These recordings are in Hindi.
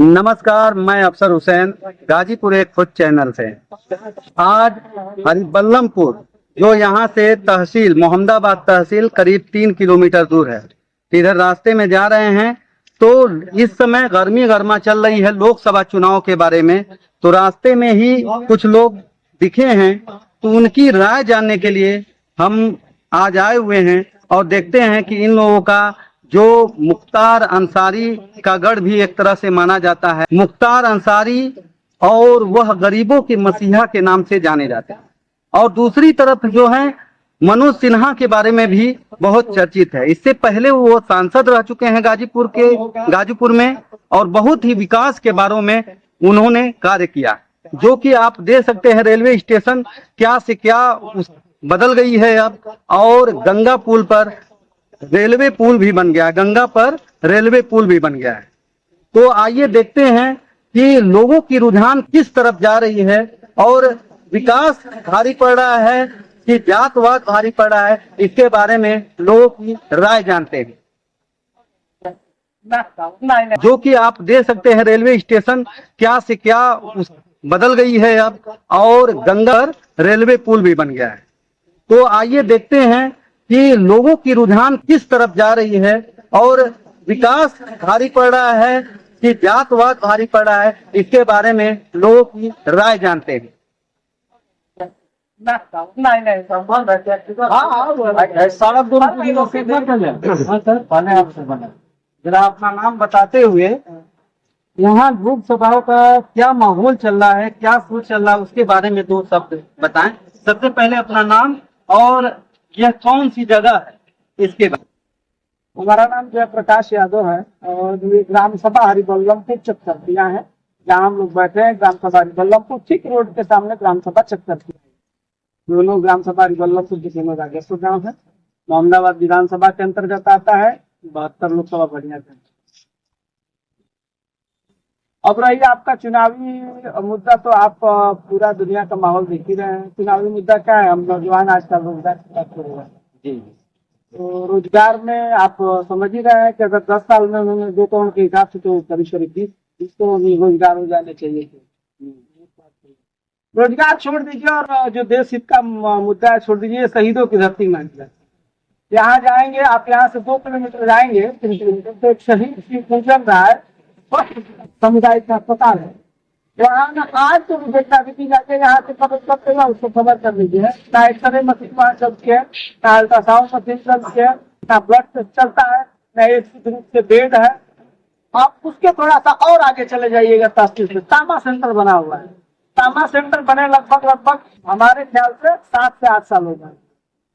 नमस्कार, मैं अफसर हुसैन गाजीपुर एक फुट चैनल से। आज हरिबल्लमपुर जो यहाँ से तहसील मोहम्मदाबाद तहसील करीब 3 किलोमीटर दूर है, इधर रास्ते में जा रहे हैं। तो इस समय गर्मी गर्मा चल रही है लोकसभा चुनाव के बारे में। तो रास्ते में ही कुछ लोग दिखे हैं, तो उनकी राय जानने के लिए हम आज आए हुए हैं और देखते हैं कि इन लोगों का जो मुख्तार अंसारी का गढ़ भी एक तरह से माना जाता है। मुख्तार अंसारी और वह गरीबों के मसीहा के नाम से जाने जाते हैं। और दूसरी तरफ जो है मनोज सिन्हा के बारे में भी बहुत चर्चित है। इससे पहले वो सांसद रह चुके हैं गाजीपुर में, और बहुत ही विकास के बारे में उन्होंने कार्य किया, जो कि आप देख सकते हैं रेलवे स्टेशन क्या से क्या बदल गई है अब। और गंगा पुल पर रेलवे पुल भी बन गया है, गंगा पर रेलवे पुल भी बन गया है। तो आइए देखते हैं कि लोगों की रुझान किस तरफ जा रही है, और विकास भारी पड़ रहा है कि जातवाद भारी पड़ रहा है, इसके बारे में लोगों की राय जानते हैं। जो कि आप देख सकते हैं रेलवे स्टेशन क्या से क्या बदल गई है अब, और गंगा पर रेलवे पुल भी बन गया है। तो आइए देखते हैं कि लोगों की रुझान किस तरफ जा रही है, और विकास भारी पड़ रहा है कि जातवाद भारी पड़ रहा है, इसके बारे में लोगों की राय जानते हैं। जरा अपना नाम बताते हुए यहाँ लोकसभा का क्या माहौल चल रहा है, क्या सोच चल रहा है, उसके बारे में 2 शब्द बताएं। सबसे पहले अपना नाम और यह कौन सी जगह है, इसके बाद। हमारा नाम जयप्रकाश यादव है और ये ग्राम सभा हरिबल्लमपुर चकचरतिया है, जहाँ हम लोग बैठे हैं। ग्राम सभा हरिबल्लमपुर ठीक रोड के सामने ग्राम सभा चकचरतिया है। दोनों ग्राम सभा हरिबल्लमपुर जिसमें राजेश्वर गाँव है, मोहम्मदाबाद विधानसभा के अंतर्गत आता है। 72 लोकसभा बढ़िया है। अब रही आपका चुनावी मुद्दा, तो आप पूरा दुनिया का माहौल देख ही रहे हैं। चुनावी मुद्दा क्या है, हम नौजवान आजकल रोजगार की बात कर रहे हैं जी। तो रोजगार में आप समझ ही रहे हैं कि अगर 10 साल में उन्होंने 2 करोड़ के हिसाब से तो करीब 20 करोड़ रोजगार हो जाने चाहिए। रोजगार छोड़ दीजिए, और जो देश हित का मुद्दा है छोड़ दीजिए, शहीदों की धरती मान लीजिए। यहाँ जाएंगे आप, यहाँ से 2 किलोमीटर जाएंगे, 3 किलोमीटर, तो एक शहीद चल रहा है, सामुदायिक अस्पताल है वहाँ ना। आज तो देखना भी जाके यहाँ से खबर करते हैं, उसको खबर कर लीजिए। ना एक्सरे मशीन वहाँ चलती है, ना अल्ट्रासाउंड मशीन चलती है, ना ब्लड टेस्ट चलता है, ना एक रूप से बेड है। आप उसके थोड़ा सा और आगे चले जाइएगा, तहसील में तामा सेंटर बना हुआ है। तामा सेंटर बने लगभग हमारे ख्याल से 7 से 8 साल हो गए।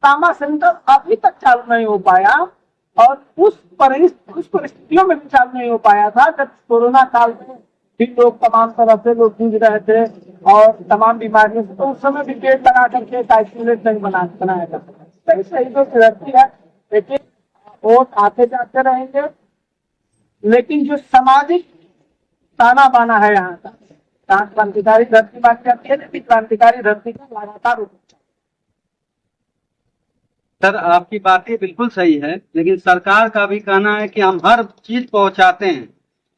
तामा सेंटर अभी तक चालू नहीं हो पाया, और उस परिस्थितियों में भी चालू नहीं हो पाया था जब कोरोना काल में भी लोग तमाम तरह से लोग जूझ रहे थे और तमाम बीमारियों से। तो उस समय भी पेड़ लगा करके आइसोलेट नहीं बनाया जा सकता। शहीदों की धरती है, लेकिन वोट आते जाते रहेंगे। लेकिन जो सामाजिक ताना बाना है यहाँ का, क्रांतिकारी धरती बात करती है, लेकिन क्रांतिकारी धरती का लगातार। सर, आपकी बातें बिल्कुल सही है, लेकिन सरकार का भी कहना है कि हम हर चीज पहुंचाते हैं,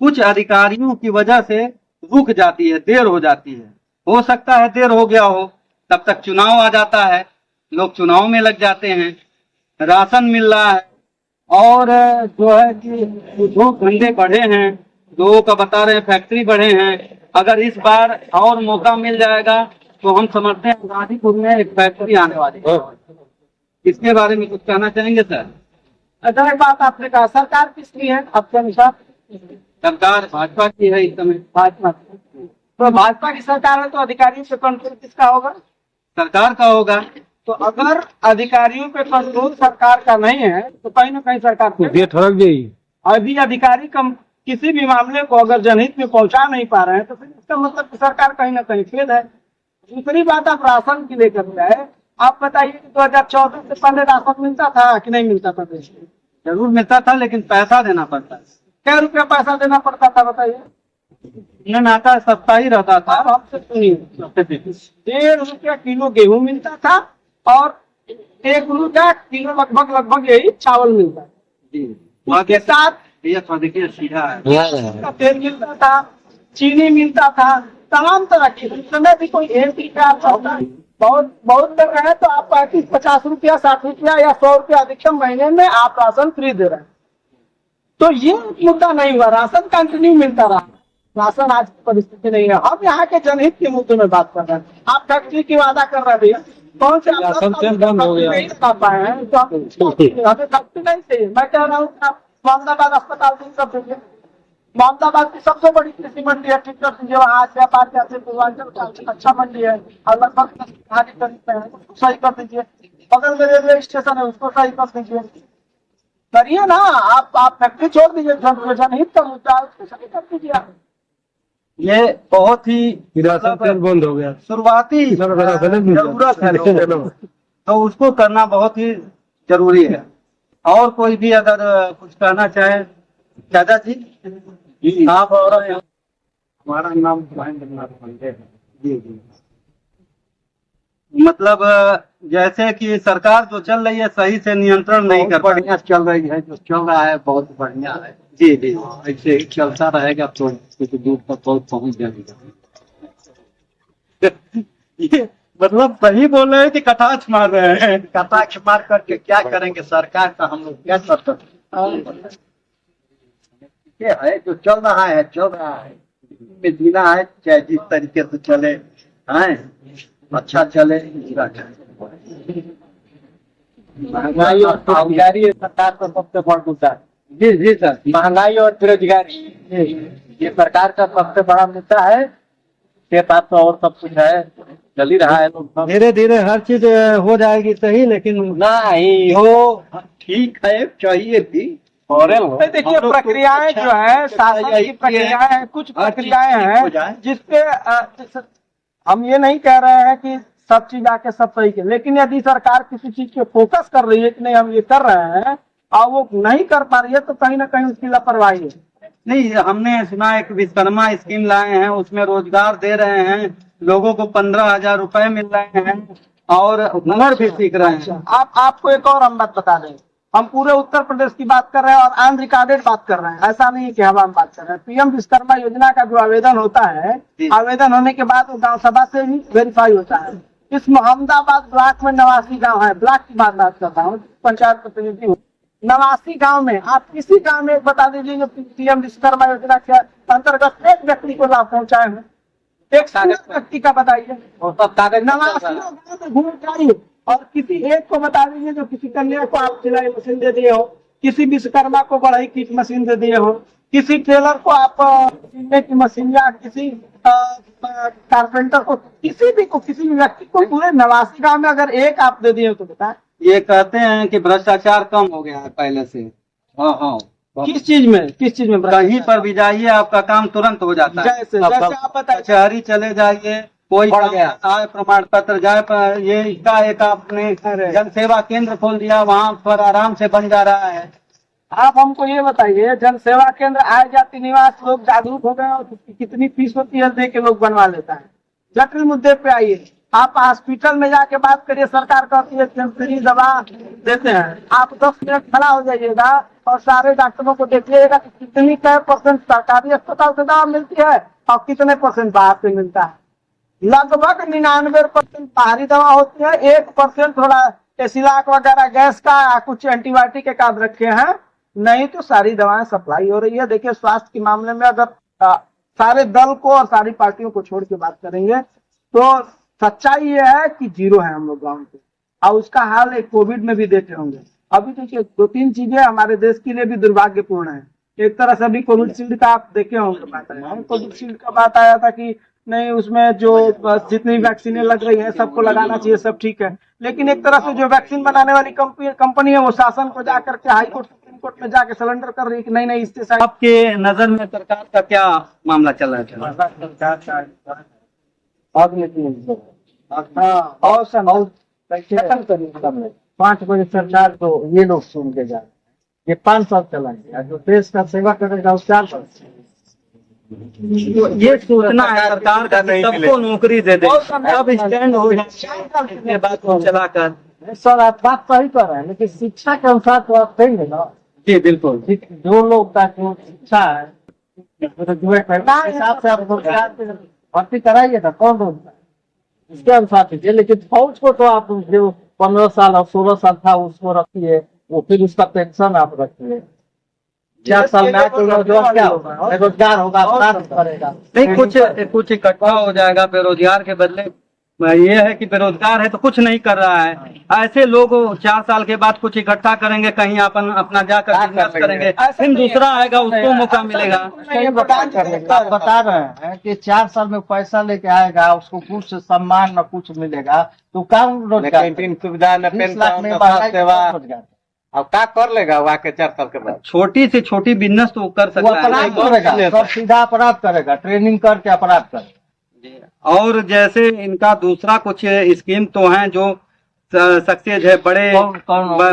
कुछ अधिकारियों की वजह से रुक जाती है, देर हो जाती है। हो सकता है देर हो गया हो, तब तक चुनाव आ जाता है, लोग चुनाव में लग जाते हैं, राशन मिल रहा है, और जो है कि उद्योग धंधे बढ़े हैं, लोगों का बता रहे हैं फैक्ट्री बढ़े हैं। अगर इस बार और मौका मिल जाएगा तो हम समझते हैं गाजीपुर में एक फैक्ट्री आने वाली है। इसके बारे में कुछ कहना चाहेंगे सर? अच्छा, एक बात आपने कहा, सरकार किसकी है आपके अनुसार? सरकार भाजपा की है इस समय। भाजपा। तो भाजपा की सरकार है, तो अधिकारियों पे कंट्रोल किसका होगा? सरकार का होगा। तो अगर अधिकारियों पे कंट्रोल सरकार का नहीं है, तो कहीं ना कहीं सरकार ठहर गई। अभी अधिकारी किसी भी मामले को अगर जनहित में पहुंचा नहीं पा रहे हैं, तो फिर इसका मतलब सरकार कहीं ना कहीं फेल है। दूसरी बात, आप राशन की लेकर है, आप बताइए कि 2014 से पहले राशन मिलता था कि नहीं मिलता था? देश में जरूर मिलता था, लेकिन पैसा देना पड़ता है। क्या रुपया पैसा देना पड़ता था बताइए? नाता सस्ता ही रहता था। आपसे सुनिए, 1.5 रुपया किलो गेहूं मिलता था, और 1 रुपया किलो लगभग यही चावल मिलता है। जी, उसके साथ ये देखिए सीधा है, तेल मिलता था, चीनी मिलता था, तमाम तरह की। उस समय भी कोई एक रुपया होता, बहुत बहुत लोग हैं तो आप 35-50 रुपया, 60 रुपया या 100 रुपया अधिकतम महीने में आप राशन फ्री दे रहे हैं। तो ये मुद्दा नहीं हुआ, राशन कंटिन्यू मिलता रहा। राशन आज की परिस्थिति नहीं है। हम यहाँ के जनहित के मुद्दे में बात कर रहे हैं। आप फैक्ट्री की वादा कर रहे हैं भैया, कौन से राशन तेल बंद हो गया। नहीं लगा पाए हैं तो हमें फैक्ट्री नहीं चाहिए। मैं कह रहा हूँ कि आप मोहम्मदाबाद अस्पताल दिन कर दीजिए। मोहम्मदाबाद की सबसे बड़ी कृषि मंडी है, ठीक कर दीजिए। वहाँ से व्यापार कैसे पूर्वांचल का अच्छा मंडी है और लगभग करीब है, उसको सही कर दीजिए। बगल में रेलवे स्टेशन है, उसको सही कर दीजिए। करिए ना, आप फैक्ट्री छोड़ दीजिए, जनहित का मुद्दा है, उसको सही कर दीजिए आप। ये बहुत ही राशन तेल बंद हो गया। शुरुआती जरूरत है लोगों को, तो उसको करना बहुत ही जरूरी है। और कोई भी अगर कुछ कहना चाहे, दादाजी आप और हमारा नाम महेंद्र नाथ पांडे है। जी। मतलब जैसे कि सरकार जो चल रही है सही से नियंत्रण नहीं कर पा रही। बढ़िया चल रही है, जो चल रहा है बहुत बढ़िया है। जी जी। ऐसे ही चलता रहेगा तो कुछ दूर तक बहुत पहुंच जाएगा। ये मतलब सही बोल रहे हैं कि कटाक्ष मार रहे हैं? कटाक्ष मार करके क्या करेंगे, सरकार का हम लोग क्या कर सकते। ये है जो चल रहा है, चल रहा है। में जीना है, चाहे जिस तरीके से चले, हैं अच्छा चले, बुरा चले। महंगाई और बेरोजगारी सरकार का सबसे बड़ा मुद्दा है। जी जी सर। महंगाई और बेरोजगारी ये सरकार का सबसे बड़ा मुद्दा है। के पास तो और सब कुछ है, चल ही रहा है। लोग धीरे धीरे हर चीज हो जाएगी सही, लेकिन नहीं हो ठीक है, चाहिए भी। देखिए, प्रक्रियाएं जो है, शासन की प्रक्रियाएं हैं, कुछ प्रक्रियाएं हैं जिसपे हम ये नहीं कह रहे हैं कि सब चीज आके सब सही के, लेकिन यदि सरकार किसी चीज पे फोकस कर रही है कि नहीं हम ये कर रहे हैं और वो नहीं कर पा रही है, तो कहीं ना कहीं उसकी लापरवाही है। नहीं, हमने सुना एक विश्वकर्मा स्कीम लाए हैं, उसमें रोजगार दे रहे हैं लोगों को, 15,000 रुपए मिल रहे हैं और हुनर भी सीख रहे हैं। आपको एक और हम बात बता दें, हम पूरे उत्तर प्रदेश की बात कर रहे हैं और ऑन रिकॉर्डेड बात कर रहे हैं। ऐसा नहीं है कि हम बात कर रहे हैं। पीएम विश्वकर्मा योजना का जो आवेदन होता है, आवेदन होने के बाद वो गाँव सभा से ही वेरीफाई होता है। इस मोहम्मदाबाद ब्लॉक में 89 गाँव है। ब्लॉक की बात करता हूँ, पंचायत प्रतिनिधि हूँ। 89 गाँव में आप किसी गाँव में बता दीजिए जो पीएम विश्वकर्मा योजना के अंतर्गत एक व्यक्ति को लाभ पहुंचाए हैं। एक व्यक्ति का बताइए। 89 गाँव में घूम जाइए और किसी एक को बता दीजिए जो किसी कन्या को आप सिलाई मशीन दे दिए हो, किसी विश्वकर्मा को बढ़ई की मशीन दे दिए हो, किसी टेलर को आप सिलने की मशीन, या किसी कारपेंटर को, किसी भी व्यक्ति को पूरे 89 गाँव में अगर एक आप दे दिए तो बताए। ये कहते हैं कि भ्रष्टाचार कम हो गया है पहले से। हाँ हाँ। किस चीज में कहीं पर भी जाइए आपका काम तुरंत हो जाता है। जैसे आप बताइए, कचहरी चले जाइए, कोई बढ़ गया। आय प्रमाण पत्र जाए पर ये इसका एक आपने जन सेवा केंद्र खोल दिया, वहाँ पर आराम से बन जा रहा है। आप हमको ये बताइए, जन सेवा केंद्र, आय जाति निवास, लोग जागरूक हो गए और कितनी फीस होती है दे के लोग बनवा लेता है। जटिल मुद्दे पे आइए, आप हॉस्पिटल में जाके बात करिए, सरकार कहती है फ्री दवा देते हैं। आप 10 मिनट खड़ा हो जाइएगा और सारे डॉक्टरों को देखिएगा कि कितनी % सरकारी अस्पताल से दवा मिलती है और कितने % बाहर से मिलता है। लगभग 99% बाहरी दवा होती है, 1% थोड़ा एसिलाक वगैरह गैस का, कुछ एंटीबायोटिक एक आध रखे हैं, नहीं तो सारी दवाएं सप्लाई हो रही है। देखिए, स्वास्थ्य के मामले में अगर सारे दल को और सारी पार्टियों को छोड़ के बात करेंगे तो सच्चाई ये है कि जीरो है हम लोग गाँव पे। और उसका हाल एक कोविड में भी देखे होंगे। अभी देखिए, 2-3 चीजें हमारे देश के लिए भी दुर्भाग्यपूर्ण है। एक तरह से अभी कोविशील्ड का आप देखे होंगे बात है, कोविशील्ड का बात आया था कि नहीं उसमें जो जितनी वैक्सीनें लग रही है सबको लगाना चाहिए, सब ठीक है। लेकिन एक तरह से जो वैक्सीन बनाने वाली कंपनी है वो शासन को जाकर के हाई कोर्ट, सुप्रीम कोर्ट में जाके सरेंडर कर रही है कि नहीं नहीं इससे आपके नजर में सरकार का क्या मामला चल रहा है? और 5 बजे सरकार को ये लोग सुन के जा रहे हैं। ये 5 साल चलाएंगे, जो देश का सेवा करेगा उस 4 साल। ये सोचना है सरकार का सबको नौकरी दे दे, अब स्टैंड हो जाए बात को चलाकर। सर आप बात सही कर रहे हैं, लेकिन शिक्षा के अनुसार तो आप देंगे ना। जी बिल्कुल। जो लोग का जो शिक्षा है हिसाब से आप रोजगार पे भर्ती कराइए ना, कौन रोजगार इसके अनुसार दीजिए। लेकिन फौज को तो आप जो 15 साल और 16 साल था उसको रखिए, वो फिर उसका पेंशन आप रखिए। 4 साल में आपको रोजगार क्या होगा? रोजगार होगा, अपराध करेगा नहीं, कुछ इकट्ठा हो जाएगा बेरोजगार के बदले। ये है कि बेरोजगार है तो कुछ नहीं कर रहा है। ऐसे लोग 4 साल के बाद कुछ इकट्ठा करेंगे, कहीं अपना जाकर बिजनेस करेंगे, फिर दूसरा आएगा उसको मौका मिलेगा। आप बता रहे हैं कि 4 साल में पैसा लेके आएगा, उसको कुछ सम्मान न कुछ मिलेगा, तो कौन रोजगार? कैंटीन सुविधा न 20 लाख पेंशन में न बढ़ाई सेवा, रोजगार। अब क्या कर लेगा वहाँ के 4 साल के बाद? छोटी से छोटी बिजनेस तो वो कर वो सकता अपराध है। करेगा, सब सीधा अपराध करेगा, ट्रेनिंग करके अपराध करेगा। और जैसे इनका दूसरा कुछ स्कीम तो है जो सक्सेस है बड़े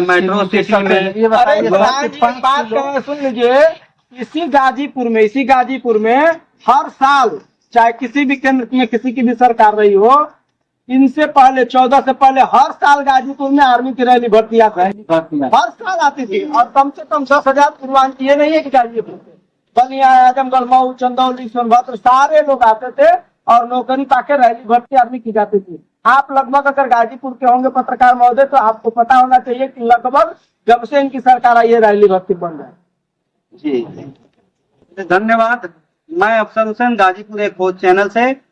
मेट्रो सिटी में। ये बताइए अरे लोग- भाई जी, एक बात कहें, सुन लीजिए। इसी गाजीपुर में हर साल, चाहे किसी भी केंद्र में किसी की भी सरकार रही हो, इनसे पहले 14 से पहले हर साल गाजीपुर में आर्मी की रैली भर्ती आती थी, हर साल आती थी। और कम से कम 10,000 पूर्वांचल, ये नहीं है कि गाजीपुर बलिया, आजमगढ़, मऊ, चंदौली, सोनभद्र, सारे लोग आते थे और नौकरी पाके रैली भर्ती आर्मी की जाती थी। आप लगभग अगर गाजीपुर के होंगे पत्रकार महोदय, तो आपको पता होना चाहिए कि लगभग जब से इनकी सरकार आई है रैली भर्ती बन रहा है। जी धन्यवाद। मैं अफसर हुसैन, गाजीपुर एक खोज चैनल से।